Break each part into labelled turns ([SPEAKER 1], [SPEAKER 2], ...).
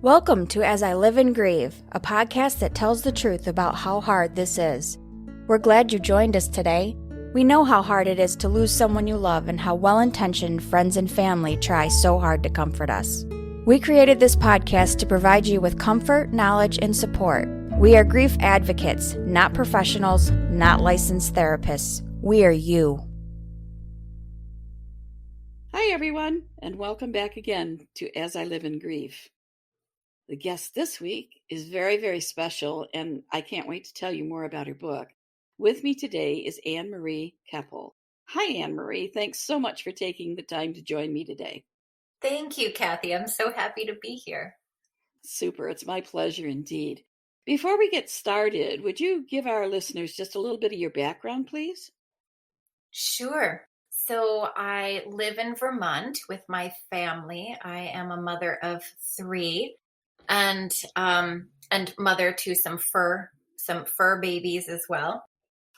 [SPEAKER 1] Welcome to As I Live and Grieve, a podcast that tells the truth about how hard this is. We're glad you joined us today. We know how hard it is to lose someone you love and how well-intentioned friends and family try so hard to comfort us. We created this podcast to provide you with comfort, knowledge, and support. We are grief advocates, not professionals, not licensed therapists. We are you.
[SPEAKER 2] Hi, everyone, and welcome back again to As I Live and Grieve. The guest this week is very, very special, and I can't wait to tell you more about her book. With me today is Anne-Marie Keppel. Hi, Anne-Marie. Thanks so much for taking the time to join me today.
[SPEAKER 3] Thank you, Kathy. I'm so happy to be here.
[SPEAKER 2] Super. It's my pleasure indeed. Before we get started, would you give our listeners just a little bit of your background, please?
[SPEAKER 3] Sure. So I live in Vermont with my family. I am a mother of 3 and mother to some fur babies as well.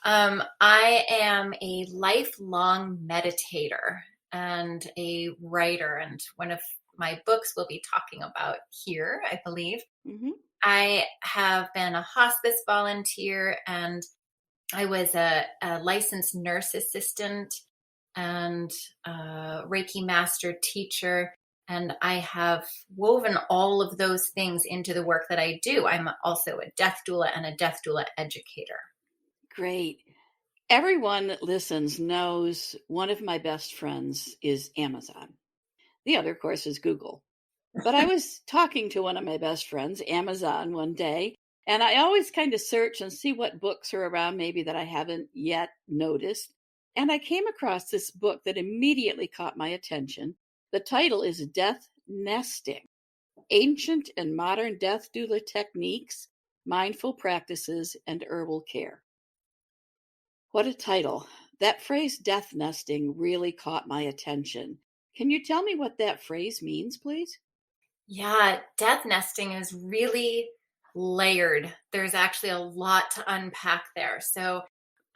[SPEAKER 3] I am a lifelong meditator and a writer, and one of my books we'll be talking about here, I believe.
[SPEAKER 2] Mm-hmm.
[SPEAKER 3] I have been a hospice volunteer, and I was a licensed nurse assistant and Reiki Master Teacher, and I have woven all of those things into the work that I do. I'm also a death doula and a death doula educator.
[SPEAKER 2] Great. Everyone that listens knows one of my best friends is Amazon. The other, of course, is Google. But I was talking to one of my best friends, Amazon, one day, and I always kind of search and see what books are around maybe that I haven't yet noticed. And I came across this book that immediately caught my attention. The title is Death Nesting, Ancient and Modern Death Doula Techniques, Mindful Practices, and Herbal Care. What a title. That phrase, death nesting, really caught my attention. Can you tell me what that phrase means, please?
[SPEAKER 3] Yeah, death nesting is really layered. There's actually a lot to unpack there. So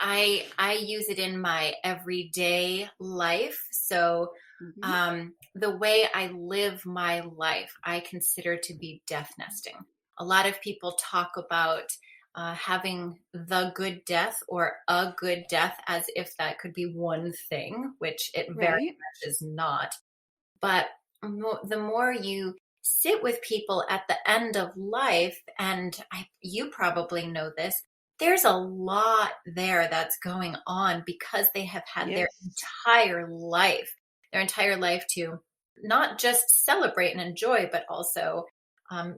[SPEAKER 3] I use it in my everyday life. So the way I live my life, I consider to be death nesting. A lot of people talk about having the good death or a good death as if that could be one thing, which it very much is not. But the more you sit with people at the end of life, and you probably know this, there's a lot there that's going on because they have had their entire life to not just celebrate and enjoy, but also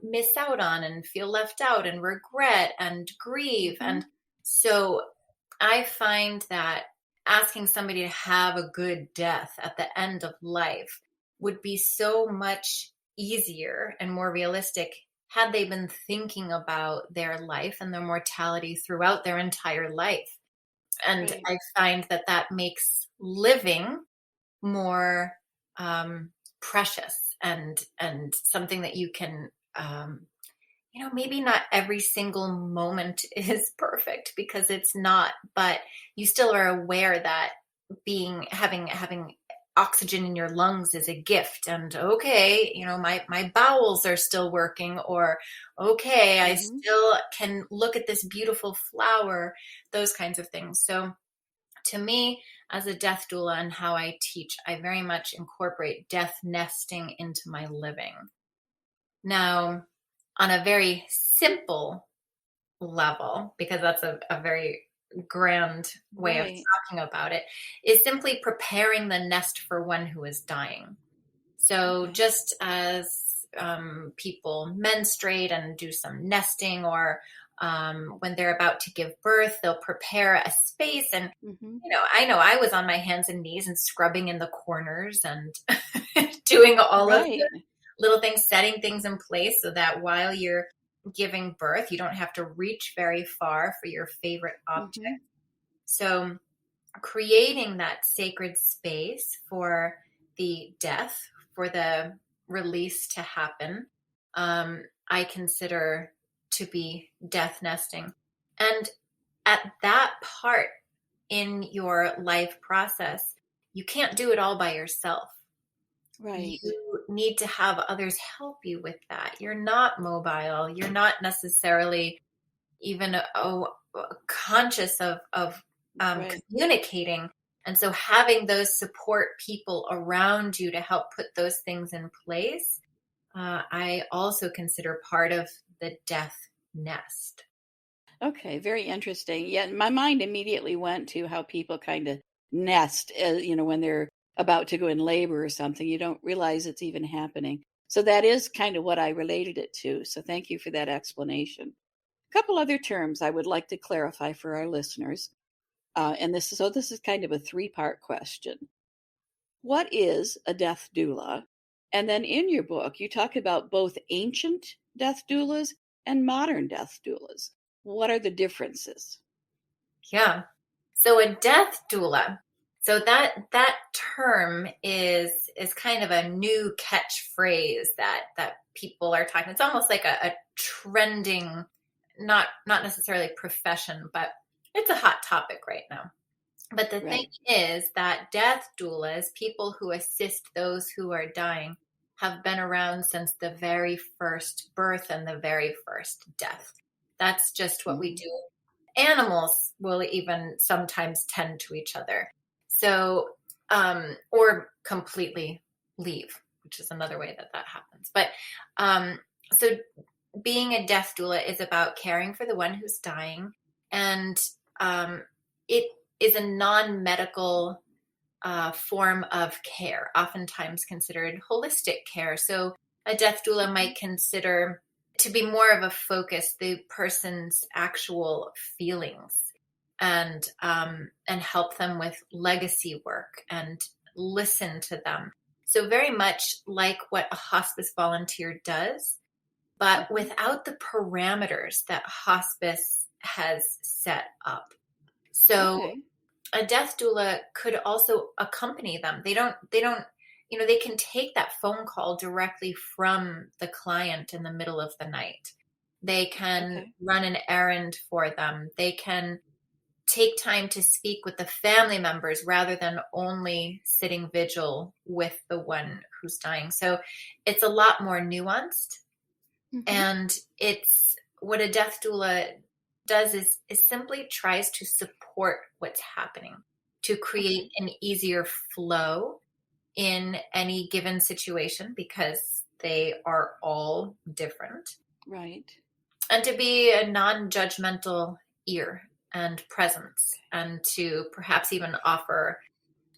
[SPEAKER 3] miss out on and feel left out and regret and grieve. Mm-hmm. And so I find that asking somebody to have a good death at the end of life would be so much easier and more realistic had they been thinking about their life and their mortality throughout their entire life. And I find that makes living more precious and something that you can, maybe not every single moment is perfect because it's not, but you still are aware that having oxygen in your lungs is a gift, and my bowels are still working, or I still can look at this beautiful flower, those kinds of things. So to me, as a death doula and how I teach, I very much incorporate death nesting into my living. Now, on a very simple level, because that's a very grand way of talking about it, is simply preparing the nest for one who is dying. So just as people menstruate and do some nesting, or when they're about to give birth, they'll prepare a space. And, I know I was on my hands and knees and scrubbing in the corners and doing all of the little things, setting things in place so that while you're giving birth, you don't have to reach very far for your favorite object. So creating that sacred space for the death, for the release to happen, I consider to be death nesting. And at that part in your life process, you can't do it all by yourself.
[SPEAKER 2] Right.
[SPEAKER 3] You need to have others help you with that. You're not mobile. You're not necessarily even conscious of
[SPEAKER 2] Right.
[SPEAKER 3] communicating. And so having those support people around you to help put those things in place, I also consider part of the death nest.
[SPEAKER 2] Okay, very interesting. Yeah, my mind immediately went to how people kind of nest, when they're about to go in labor or something. You don't realize it's even happening. So that is kind of what I related it to. So thank you for that explanation. A couple other terms I would like to clarify for our listeners. And this is kind of a three-part question. What is a death doula? And then in your book, you talk about both ancient death doulas and modern death doulas. What are the differences?
[SPEAKER 3] Yeah. So a death doula. So that term is kind of a new catchphrase that people are talking. It's almost like a trending, not necessarily profession, but it's a hot topic right now. But the thing is that death doulas, people who assist those who are dying, have been around since the very first birth and the very first death. That's just what we do. Animals will even sometimes tend to each other. So, or completely leave, which is another way that happens. But so being a death doula is about caring for the one who's dying. And it is a non-medical form of care, oftentimes considered holistic care. So a death doula might consider to be more of a focus the person's actual feelings and help them with legacy work and listen to them. So very much like what a hospice volunteer does, but without the parameters that hospice has set up. So a death doula could also accompany them. They don't, they can take that phone call directly from the client in the middle of the night. They can run an errand for them. They can take time to speak with the family members rather than only sitting vigil with the one who's dying. So it's a lot more nuanced. And it's what a death doula does is simply tries to support what's happening to create an easier flow in any given situation because they are all different.
[SPEAKER 2] Right.
[SPEAKER 3] And to be a non-judgmental ear and presence and to perhaps even offer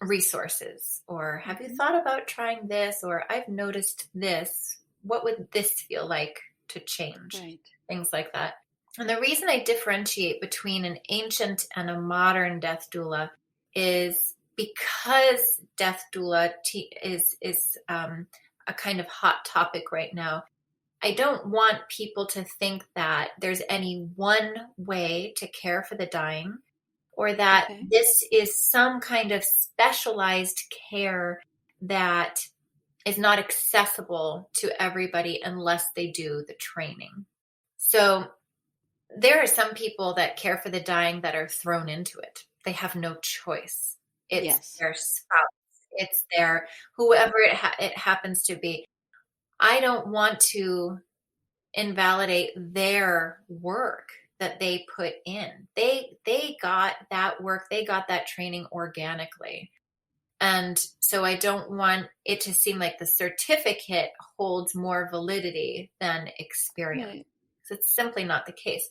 [SPEAKER 3] resources or have you thought about trying this or I've noticed this. What would this feel like to change?
[SPEAKER 2] Right. Things
[SPEAKER 3] like that. And the reason I differentiate between an ancient and a modern death doula is because death doula is a kind of hot topic right now. I don't want people to think that there's any one way to care for the dying or that this is some kind of specialized care that is not accessible to everybody unless they do the training. So there are some people that care for the dying that are thrown into it. They have no choice. It's their spouse. It's their whoever it happens to be. I don't want to invalidate their work that they put in. They got that work. They got that training organically. And so I don't want it to seem like the certificate holds more validity than experience. Right. So it's simply not the case.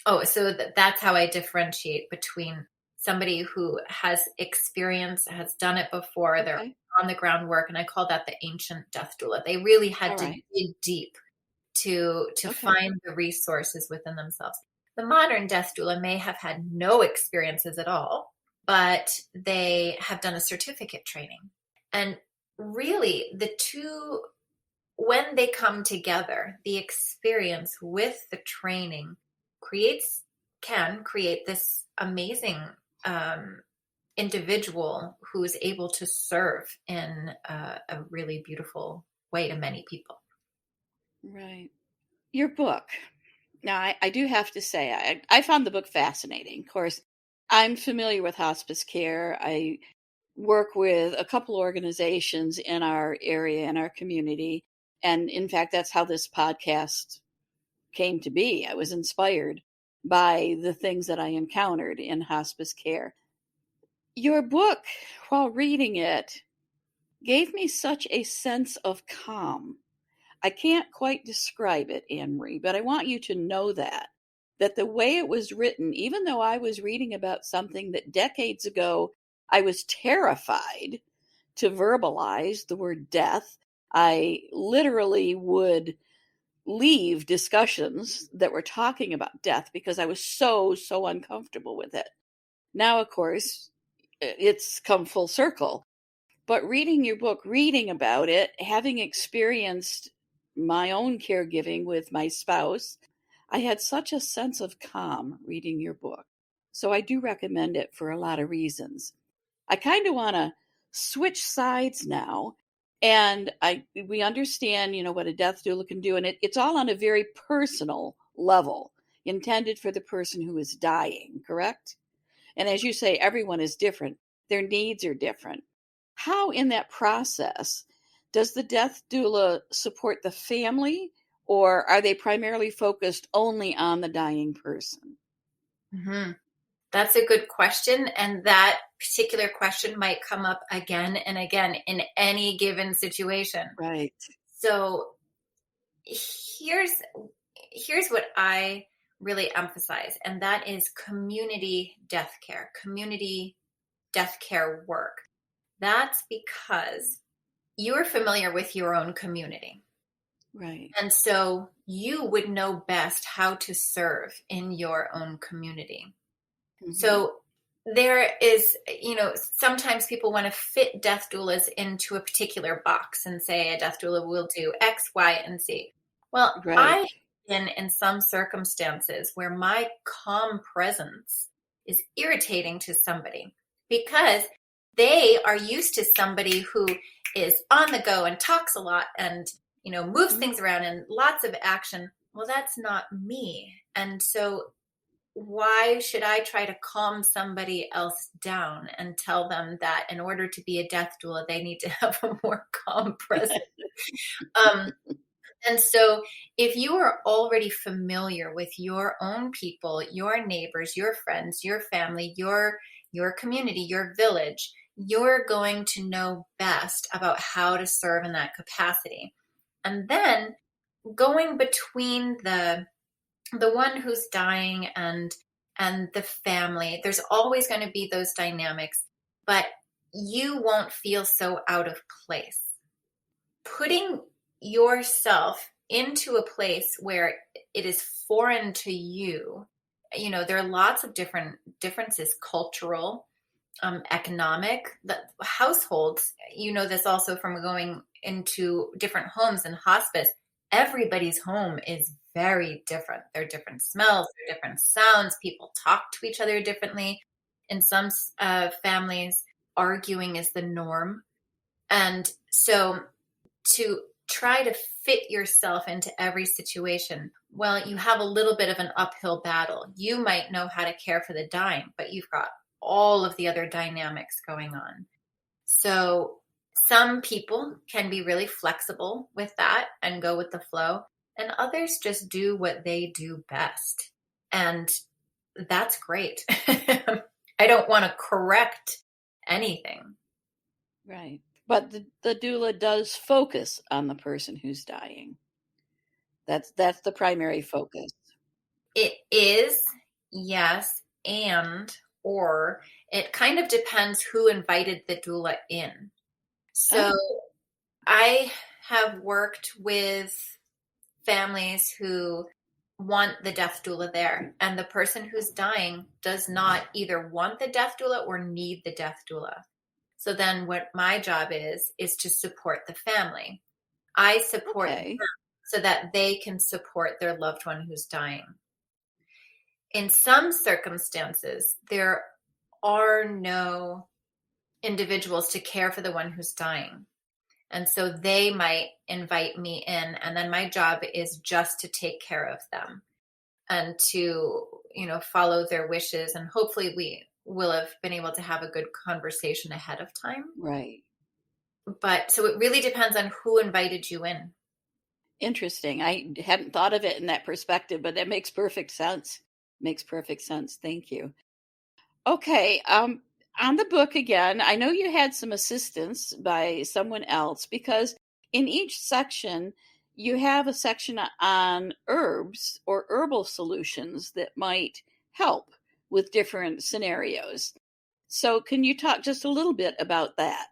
[SPEAKER 3] Oh, so that's how I differentiate between somebody who has experience, has done it before, they're on the ground work, and I call that the ancient death doula. They really had to dig deep to find the resources within themselves. The modern death doula may have had no experiences at all, but they have done a certificate training. And really, the two, when they come together, the experience with the training can create this amazing individual who is able to serve in a really beautiful way to many people.
[SPEAKER 2] Right. Your book. Now, I do have to say, I found the book fascinating. Of course, I'm familiar with hospice care. I work with a couple organizations in our area, in our community. And in fact, that's how this podcast came to be. I was inspired by the things that I encountered in hospice care. Your book, while reading it, gave me such a sense of calm. I can't quite describe it, Anne-Marie, but I want you to know that the way it was written, even though I was reading about something that decades ago I was terrified to verbalize, the word death, I literally would leave discussions that were talking about death because I was so uncomfortable with it. Now, of course, it's come full circle. But reading your book, reading about it, having experienced my own caregiving with my spouse, I had such a sense of calm reading your book. So I do recommend it for a lot of reasons. I kind of want to switch sides now. And we understand, what a death doula can do. And it's all on a very personal level, intended for the person who is dying, correct? And as you say, everyone is different. Their needs are different. How in that process does the death doula support the family, or are they primarily focused only on the dying person?
[SPEAKER 3] Mm-hmm. That's a good question. And that particular question might come up again and again in any given situation.
[SPEAKER 2] Right.
[SPEAKER 3] So here's what I really emphasize, and that is community death care, community death care work. That's because you're familiar with your own community.
[SPEAKER 2] Right.
[SPEAKER 3] And so you would know best how to serve in your own community. Mm-hmm. So there is, sometimes people want to fit death doulas into a particular box and say a death doula will do X, Y, and Z. Well,
[SPEAKER 2] right.
[SPEAKER 3] I've been in some circumstances where my calm presence is irritating to somebody because they are used to somebody who is on the go and talks a lot and, moves things around and lots of action. Well, that's not me. And so why should I try to calm somebody else down and tell them that in order to be a death doula, they need to have a more calm presence? And so if you are already familiar with your own people, your neighbors, your friends, your family, your community, your village, you're going to know best about how to serve in that capacity. And then going between the one who's dying and the family, there's always going to be those dynamics, but you won't feel so out of place. Putting yourself into a place where it is foreign to you, there are lots of differences, cultural, economic, the households, this also from going into different homes and hospice. Everybody's home is very different. There are different smells, there are different sounds. People talk to each other differently. In some families, arguing is the norm. And so to try to fit yourself into every situation, well, you have a little bit of an uphill battle. You might know how to care for the dying, but you've got all of the other dynamics going on. So some people can be really flexible with that and go with the flow, and others just do what they do best. And that's great. I don't want to correct anything.
[SPEAKER 2] Right. But the doula does focus on the person who's dying. That's the primary focus.
[SPEAKER 3] It is, yes, or it kind of depends who invited the doula in. So I have worked with families who want the death doula there, and the person who's dying does not either want the death doula or need the death doula. So then what my job is to support the family. I support them so that they can support their loved one who's dying. In some circumstances, there are no individuals to care for the one who's dying. And so they might invite me in, and then my job is just to take care of them and to, follow their wishes. And hopefully will have been able to have a good conversation ahead of time.
[SPEAKER 2] Right.
[SPEAKER 3] But so it really depends on who invited you in.
[SPEAKER 2] Interesting. I hadn't thought of it in that perspective, but that makes perfect sense. Makes perfect sense. Thank you. Okay. On the book again, I know you had some assistance by someone else because in each section, you have a section on herbs or herbal solutions that might help with different scenarios. So can you talk just a little bit about that?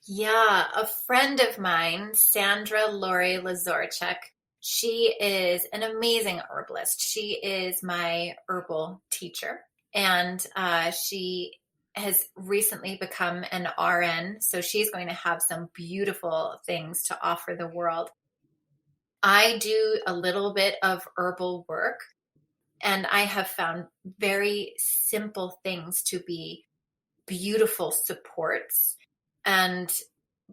[SPEAKER 3] Yeah, a friend of mine, Sandra Lori Lazorchuk, she is an amazing herbalist. She is my herbal teacher, and she has recently become an RN, so she's going to have some beautiful things to offer the world. I do a little bit of herbal work, and I have found very simple things to be beautiful supports.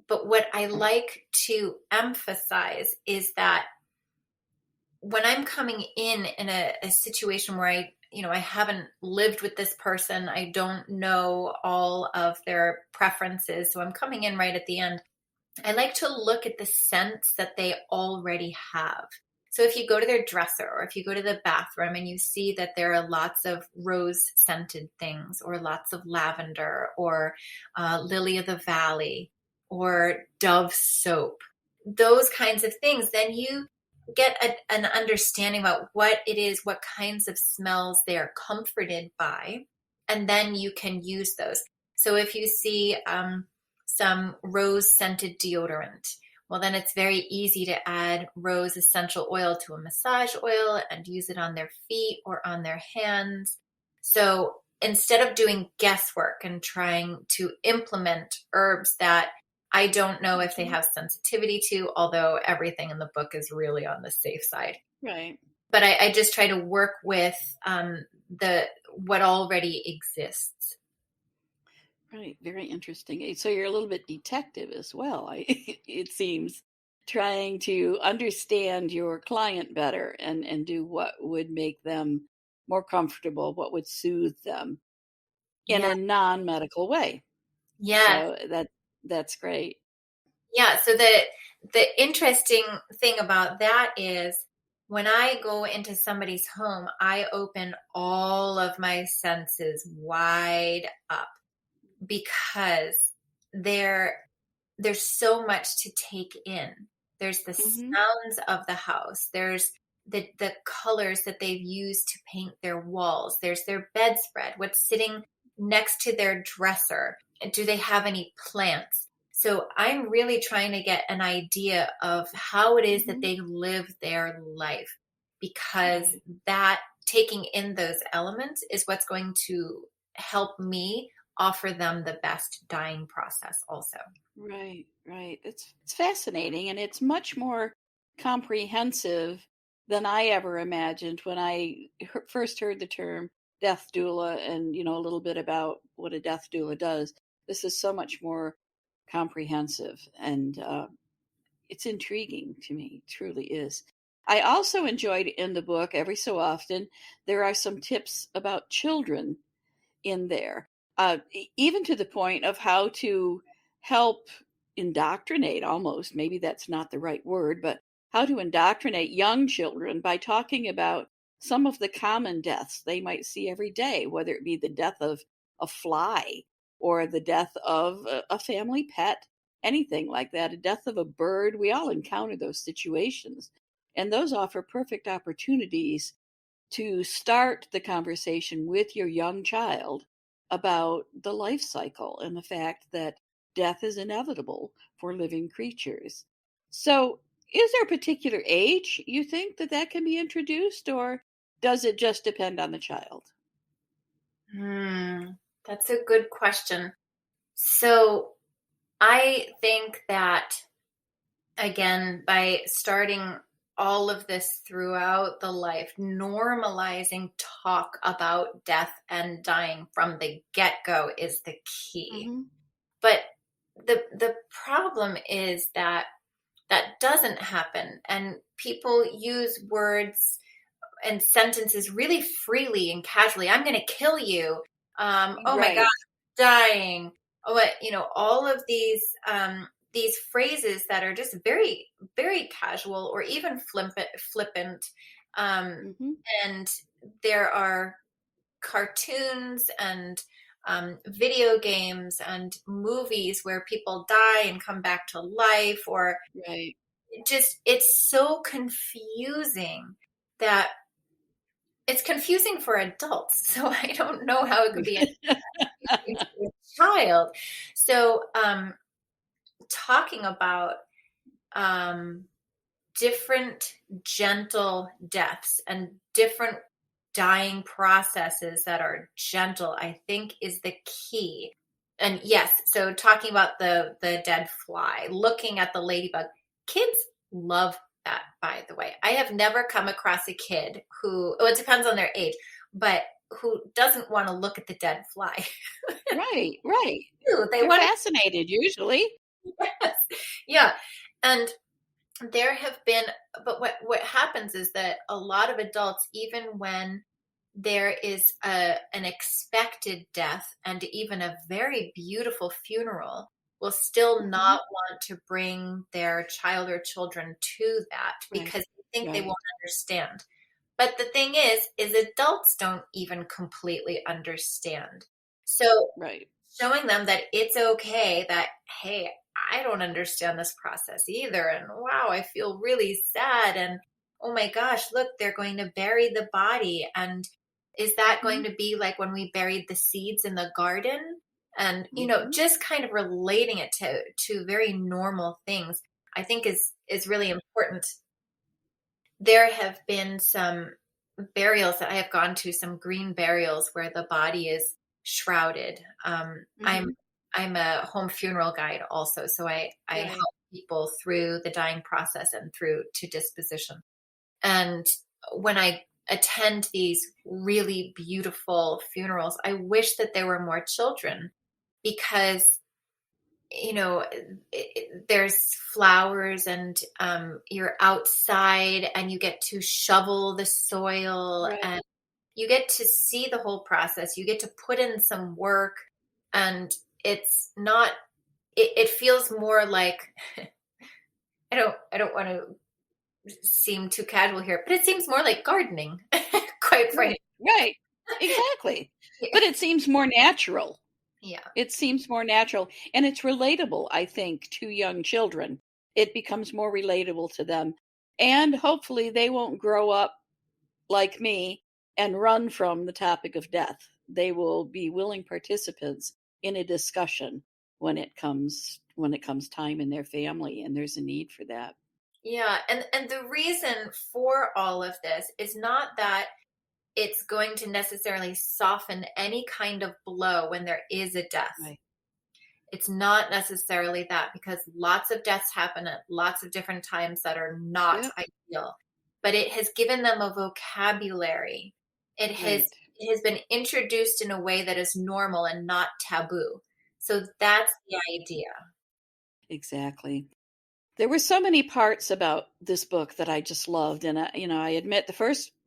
[SPEAKER 3] But what I like to emphasize is that when I'm coming in a situation where I haven't lived with this person, I don't know all of their preferences, so I'm coming in right at the end. I like to look at the scents that they already have. So if you go to their dresser or if you go to the bathroom and you see that there are lots of rose scented things or lots of lavender or lily of the valley or Dove soap, those kinds of things, then you get an understanding about what it is, what kinds of smells they are comforted by, and then you can use those. So if you see some rose scented deodorant, well, then it's very easy to add rose essential oil to a massage oil and use it on their feet or on their hands. So instead of doing guesswork and trying to implement herbs that I don't know if they have sensitivity to, although everything in the book is really on the safe side.
[SPEAKER 2] Right.
[SPEAKER 3] But I just try to work with what already exists.
[SPEAKER 2] Right. Very interesting. So you're a little bit detective as well, it seems, trying to understand your client better and do what would make them more comfortable, what would soothe them in a non-medical way.
[SPEAKER 3] Yeah.
[SPEAKER 2] So that's great.
[SPEAKER 3] Yeah. So the interesting thing about that is when I go into somebody's home, I open all of my senses wide up because there's so much to take in. There's the sounds of the house. There's the colors that they've used to paint their walls. There's their bedspread, what's sitting next to their dresser. Do they have any plants? So I'm really trying to get an idea of how it is that they live their life, because that taking in those elements is what's going to help me offer them the best dying process also.
[SPEAKER 2] Right. It's fascinating, and it's much more comprehensive than I ever imagined when I first heard the term death doula and, a little bit about what a death doula does. This is so much more comprehensive, and it's intriguing to me. It truly is. I also enjoyed in the book, every so often, there are some tips about children in there, even to the point of how to help indoctrinate, almost, maybe that's not the right word, but how to indoctrinate young children by talking about some of the common deaths they might see every day, whether it be the death of a fly or the death of a family pet, anything like that, a death of a bird. We all encounter those situations, and those offer perfect opportunities to start the conversation with your young child about the life cycle and the fact that death is inevitable for living creatures. So, is there a particular age you think that can be introduced, or does it just depend on the child?
[SPEAKER 3] That's a good question. So I think that, again, by starting all of this throughout the life, normalizing talk about death and dying from the get-go is the key. But the problem is that doesn't happen, and people use words and sentences really freely and casually. I'm going to kill you. Oh my
[SPEAKER 2] Right.
[SPEAKER 3] gosh, dying. What, all of these phrases that are just very, very casual or even flippant.
[SPEAKER 2] Mm-hmm.
[SPEAKER 3] And there are cartoons and video games and movies where people die and come back to life, or
[SPEAKER 2] Right.
[SPEAKER 3] it's so confusing that it's confusing for adults. So I don't know how it could be confusing to a child. So talking about different gentle deaths and different dying processes that are gentle, I think is the key. And yes, so talking about the dead fly, looking at the ladybug, kids love that, by the way. I have never come across a kid who, it depends on their age, but who doesn't want to look at the dead fly.
[SPEAKER 2] Right.
[SPEAKER 3] They
[SPEAKER 2] They're
[SPEAKER 3] want
[SPEAKER 2] fascinated usually.
[SPEAKER 3] to, yeah. And there have been, but what happens is that a lot of adults, even when there is an expected death and even a very beautiful funeral, will still
[SPEAKER 2] Mm-hmm.
[SPEAKER 3] not want to bring their child or children to that because they think they won't understand. But the thing is adults don't even completely understand. So
[SPEAKER 2] Right.
[SPEAKER 3] showing them that it's okay, that, hey, I don't understand this process either. And wow, I feel really sad. And oh my gosh, look, they're going to bury the body. And is that going to be like when we buried the seeds in the garden? And, just kind of relating it to very normal things, I think is really important. There have been some burials that I have gone to, some green burials where the body is shrouded. I'm a home funeral guide also, so I help people through the dying process and through to disposition. And when I attend these really beautiful funerals, I wish that there were more children, because there's flowers and you're outside and you get to shovel the soil,
[SPEAKER 2] Right.
[SPEAKER 3] and you get to see the whole process. You get to put in some work, and it's not, it feels more like, I don't want to seem too casual here, but it seems more like gardening, quite frankly.
[SPEAKER 2] Right. Exactly. But it seems more natural.
[SPEAKER 3] Yeah.
[SPEAKER 2] It seems more natural, and it's relatable, I think, to young children. It becomes more relatable to them. And hopefully they won't grow up like me and run from the topic of death. They will be willing participants in a discussion when it comes time in their family, and there's a need for that.
[SPEAKER 3] Yeah, and the reason for all of this is not that it's going to necessarily soften any kind of blow when there is a death.
[SPEAKER 2] Right.
[SPEAKER 3] It's not necessarily that, because lots of deaths happen at lots of different times that are not ideal. But it has given them a vocabulary. It has been introduced in a way that is normal and not taboo. So that's the idea.
[SPEAKER 2] Exactly. There were so many parts about this book that I just loved, and I admit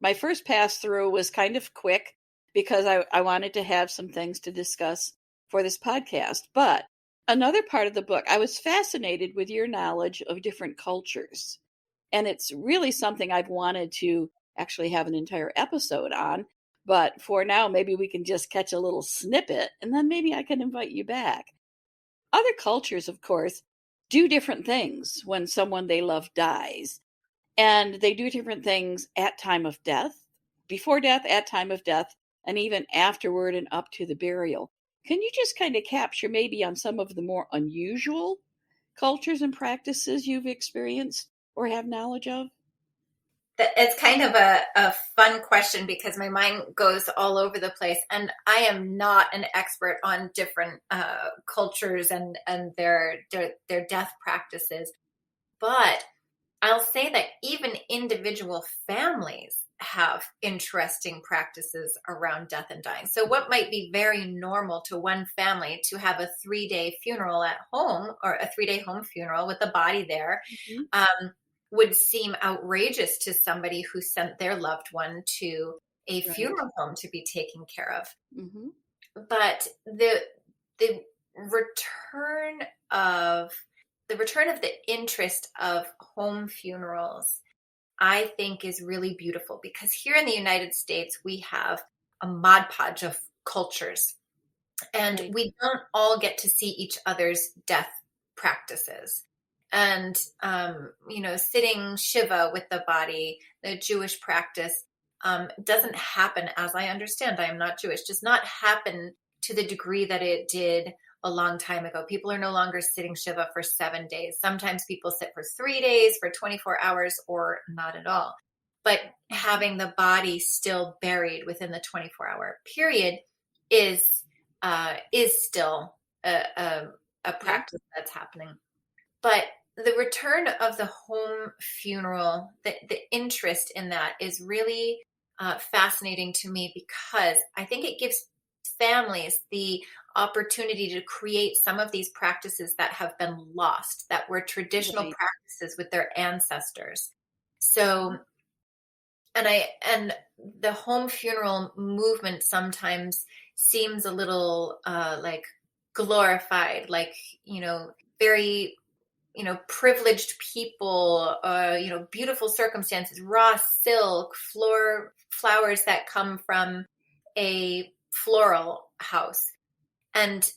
[SPEAKER 2] my first pass through was kind of quick because I wanted to have some things to discuss for this podcast. But another part of the book, I was fascinated with your knowledge of different cultures, and it's really something I've wanted to actually have an entire episode on. But for now, maybe we can just catch a little snippet, and then maybe I can invite you back. Other cultures, of course, do different things when someone they love dies. And they do different things at time of death, before death, at time of death, and even afterward and up to the burial. Can you just kind of capture maybe on some of the more unusual cultures and practices you've experienced or have knowledge of?
[SPEAKER 3] It's kind of a fun question because my mind goes all over the place, and I am not an expert on different cultures and their death practices. But I'll say that even individual families have interesting practices around death and dying. So what might be very normal to one family to have a 3-day funeral at home, or a 3-day home funeral with the body there, would seem outrageous to somebody who sent their loved one to a funeral home to be taken care of. But the return of the interest of home funerals, I think, is really beautiful, because here in the United States, we have a mod podge of cultures, and
[SPEAKER 2] Right.
[SPEAKER 3] we don't all get to see each other's death practices. And, sitting Shiva with the body, the Jewish practice, doesn't happen, as I understand, I am not Jewish, does not happen to the degree that it did a long time ago. People are no longer sitting Shiva for 7 days. Sometimes people sit for 3 days, for 24 hours, or not at all. But having the body still buried within the 24-hour period is still a practice that's happening. But the return of the home funeral, the interest in that is really fascinating to me, because I think it gives families the opportunity to create some of these practices that have been lost, that were traditional
[SPEAKER 2] Right.
[SPEAKER 3] practices with their ancestors. So, and the home funeral movement sometimes seems a little like glorified, like, very, privileged people, beautiful circumstances, raw silk, flowers that come from a floral house. And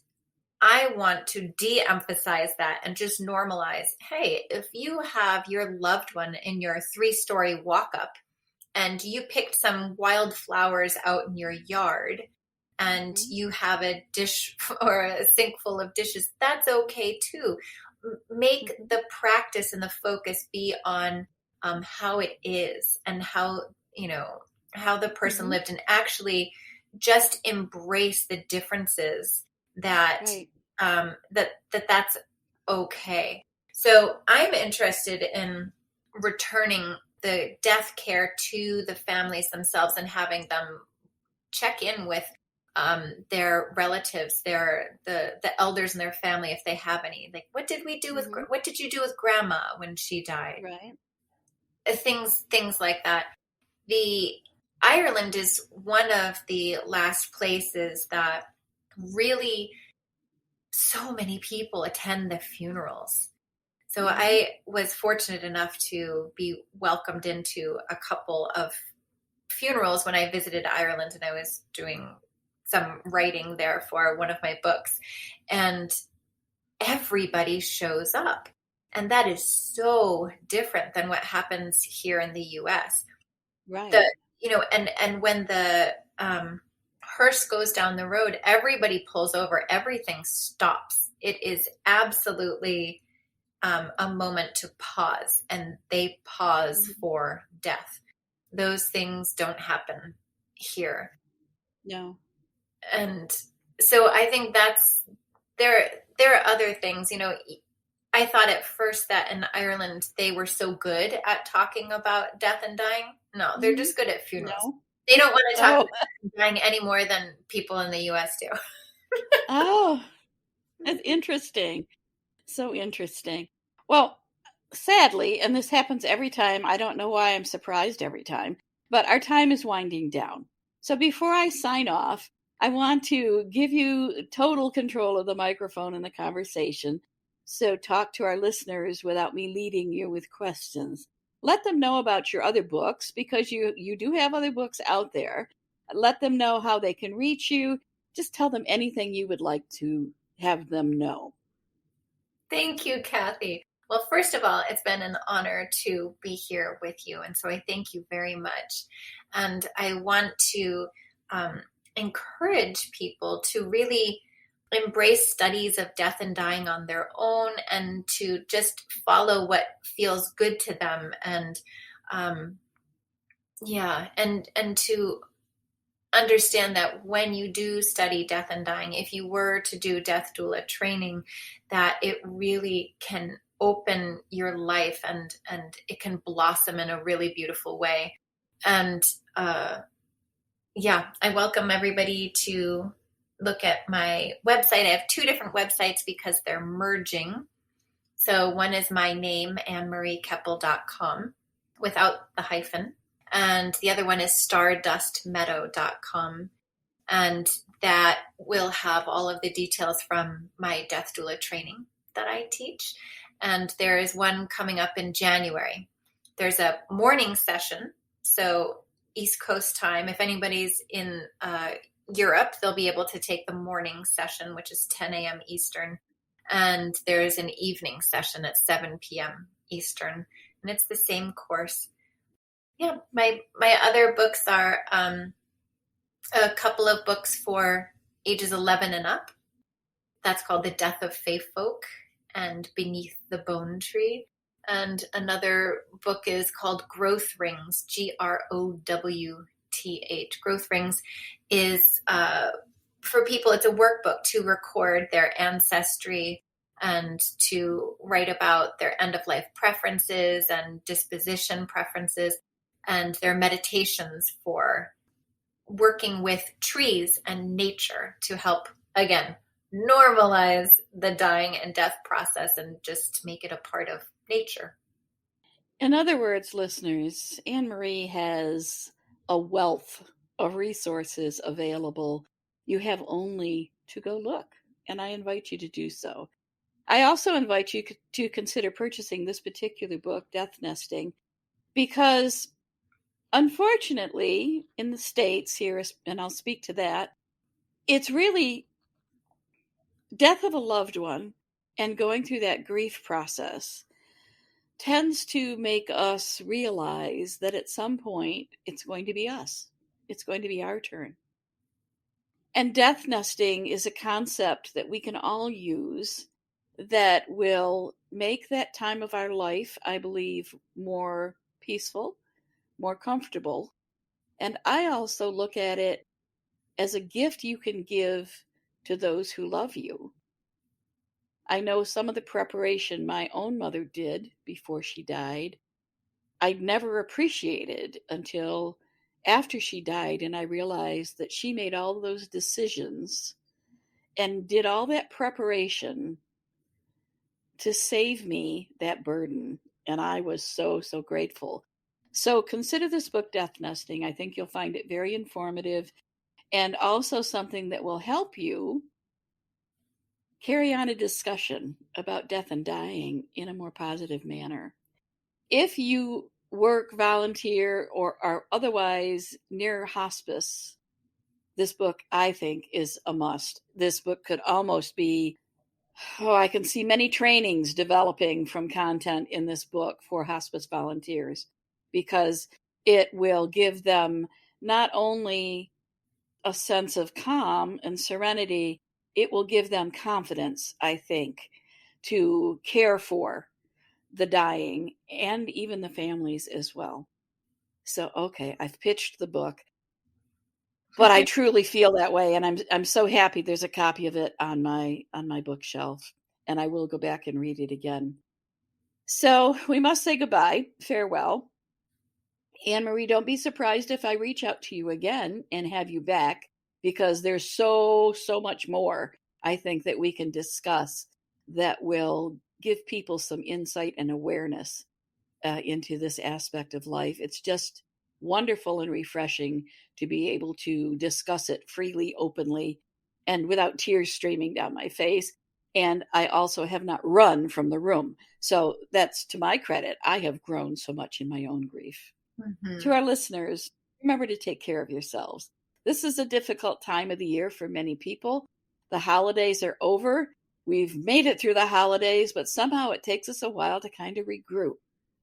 [SPEAKER 3] I want to de-emphasize that and just normalize, hey, if you have your loved one in your 3-story walk-up and you picked some wildflowers out in your yard and you have a dish or a sink full of dishes, that's okay too. Make the practice and the focus be on how it is, and how the person lived, and actually just embrace the differences, that
[SPEAKER 2] Right.
[SPEAKER 3] that's okay. So I'm interested in returning the death care to the families themselves, and having them check in with their relatives, the elders in their family, if they have any. Like, what did you do with grandma when she died?
[SPEAKER 2] Right.
[SPEAKER 3] Things like that. The Ireland is one of the last places that really so many people attend the funerals. So I was fortunate enough to be welcomed into a couple of funerals when I visited Ireland, and I was doing some writing there for one of my books, and everybody shows up. And that is so different than what happens here in the US.
[SPEAKER 2] Right.
[SPEAKER 3] And when the hearse goes down the road, everybody pulls over, everything stops. It is absolutely a moment to pause, and they pause for death. Those things don't happen here.
[SPEAKER 2] No.
[SPEAKER 3] And so I think there are other things. I thought at first that in Ireland they were so good at talking about death and dying. No, they're just good at funerals.
[SPEAKER 2] No.
[SPEAKER 3] They don't want to talk about death and dying any more than people in the US do.
[SPEAKER 2] Oh, that's interesting. So interesting. Well, sadly, and this happens every time, I don't know why I'm surprised every time, but our time is winding down. So before I sign off, I want to give you total control of the microphone and the conversation. So talk to our listeners without me leading you with questions. Let them know about your other books, because you do have other books out there. Let them know how they can reach you. Just tell them anything you would like to have them know.
[SPEAKER 3] Thank you, Kathy. Well, first of all, it's been an honor to be here with you. And so I thank you very much. And I want to encourage people to really embrace studies of death and dying on their own, and to just follow what feels good to them. And and to understand that when you do study death and dying, if you were to do death doula training, that it really can open your life, and it can blossom in a really beautiful way. And I welcome everybody to look at my website. I have 2 different websites because they're merging. So one is my name, AnneMarieKeppel.com, without the hyphen. And the other one is stardustmeadow.com. And that will have all of the details from my death doula training that I teach. And there is one coming up in January. There's a morning session. So East Coast time, if anybody's in Europe, they'll be able to take the morning session, which is 10 a.m. Eastern. And there's an evening session at 7 p.m. Eastern. And it's the same course. Yeah, my other books are a couple of books for ages 11 and up. That's called The Death of Fae Folk and Beneath the Bone Tree. And another book is called Growth Rings, Growth. Growth Rings is for people, it's a workbook to record their ancestry and to write about their end-of-life preferences and disposition preferences and their meditations for working with trees and nature to help, again, normalize the dying and death process and just make it a part of nature.
[SPEAKER 2] In other words, listeners, Anne-Marie has a wealth of resources available. You have only to go look, and I invite you to do so. I also invite you to consider purchasing this particular book, Death Nesting, because unfortunately, in the States here, and I'll speak to that, it's really death of a loved one and going through that grief process tends to make us realize that at some point it's going to be us. It's going to be our turn. And death nesting is a concept that we can all use that will make that time of our life, I believe, more peaceful, more comfortable. And I also look at it as a gift you can give to those who love you. I know some of the preparation my own mother did before she died, I'd never appreciated until after she died, and I realized that she made all those decisions and did all that preparation to save me that burden. And I was so, so grateful. So consider this book, Death Nesting. I think you'll find it very informative and also something that will help you carry on a discussion about death and dying in a more positive manner. If you work, volunteer, or are otherwise near hospice, this book, I think, is a must. This book could almost be, I can see many trainings developing from content in this book for hospice volunteers, because it will give them not only a sense of calm and serenity, it will give them confidence, I think, to care for the dying and even the families as well. So, okay, I've pitched the book, but I truly feel that way, and I'm so happy there's a copy of it on my bookshelf, and I will go back and read it again. So we must say goodbye, farewell. Anne-Marie, don't be surprised if I reach out to you again and have you back, because there's so much more I think that we can discuss that will give people some insight and awareness into this aspect of life. It's just wonderful and refreshing to be able to discuss it freely, openly, and without tears streaming down my face. And I also have not run from the room. So that's to my credit. I have grown so much in my own grief. Mm-hmm. To our listeners, remember to take care of yourselves. This is a difficult time of the year for many people. The holidays are over. We've made it through the holidays, but somehow it takes us a while to kind of regroup.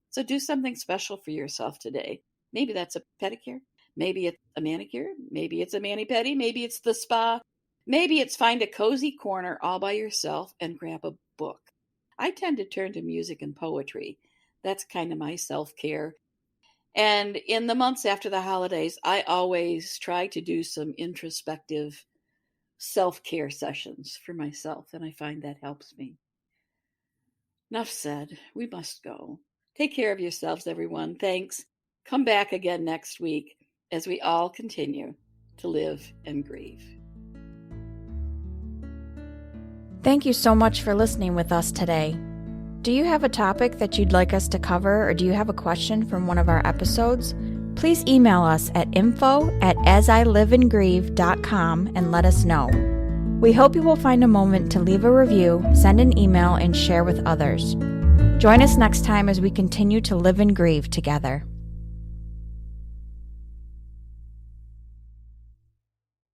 [SPEAKER 2] So do something special for yourself today. Maybe that's a pedicure. Maybe it's a manicure. Maybe it's a mani-pedi. Maybe it's the spa. Maybe it's find a cozy corner all by yourself and grab a book. I tend to turn to music and poetry. That's kind of my self-care. And in the months after the holidays, I always try to do some introspective self-care sessions for myself, and I find that helps me. Enough said. We must go. Take care of yourselves, everyone. Thanks. Come back again next week as we all continue to live and grieve.
[SPEAKER 1] Thank you so much for listening with us today. Do you have a topic that you'd like us to cover, or do you have a question from one of our episodes? please email us at info@asiliveandgrieve.com and let us know. We hope you will find a moment to leave a review, send an email, and share with others. Join us next time as we continue to live and grieve together.